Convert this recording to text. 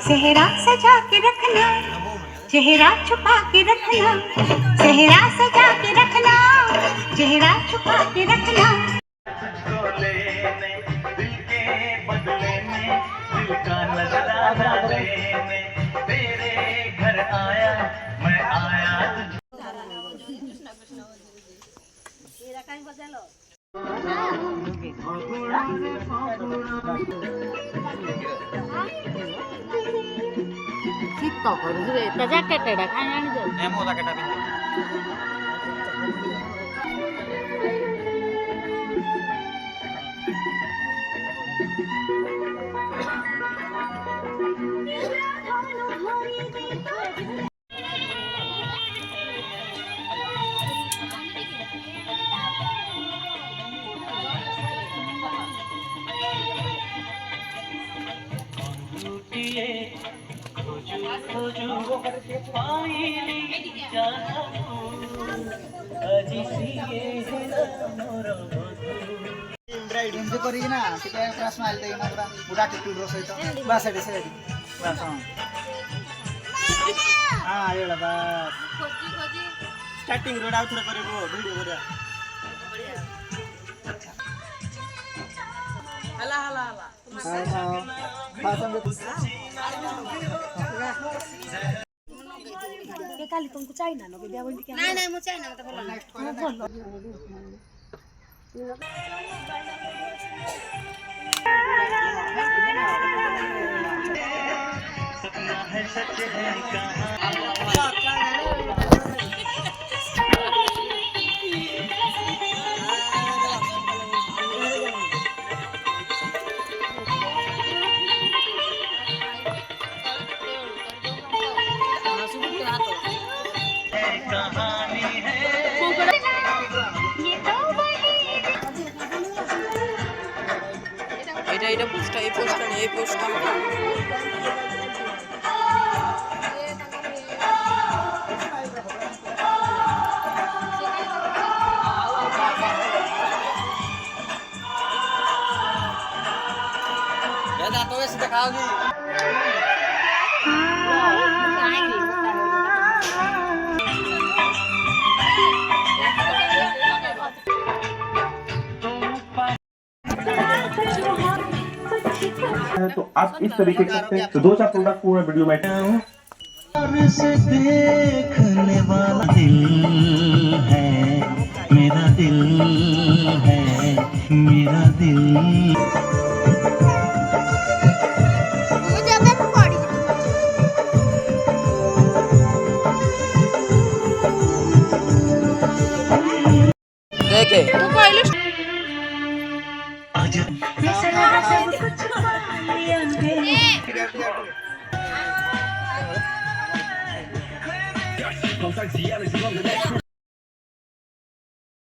सेहरा सजा के रखना, चेहरा छुपा के रखना, सेहरा सजा के रखना, चेहरा छुपा के रखना। तुझको लेने दिल के बदले में दिल का नजराना लेने तेरे घर आया मैं आया ଶୀତ କରୁଛି ରେ ତା ଜ୍ୟାକେଟଟା କାଇଁ ଆଣିଛ ମୋ ଜ୍ୟାକେଟଟା ପିନ୍ଧ ଏମିତି କରିକି ନା ଟିକେ ପୁରା ସ୍ମାଇଲ୍ ଦେଇକିନା ପୁରା ଗୁଡା ଆଟିଟ୍ୟୁଡର ସହିତ ବାସ୍ ଏଠି ସେଠି ବାସ୍ ହଁ ଏଇଟା ବାସ୍ ଷ୍ଟାର୍ଟିଂ ରୋଡ୍ ଆଉ ଥରେ କରିବୁ ଭିଡ଼ିଓ କରିବା ହେଲା ହେଲା ହେଲା କାଲି ତମକୁ ଚାଇନା ନକେ ଦିଆ ବୋଲି ନାଇଁ ନାଇଁ ମୁଁ ଚାଇନା ମତେ ଭଲ ଲାଗେ ଭଲ सपना है सच है कहां এটা পোস্টটা এই পোস্টটা নিয়ে এই পোস্টটা দাদা তো এসে দেখাওগে तो आप इस तरीके से सकते हैं तो 2-4 प्रोडक्ट पूरा वीडियो में से देखने वाला दिल है मेरा दिल है मेरा दिल देखे तू कहलु Contact the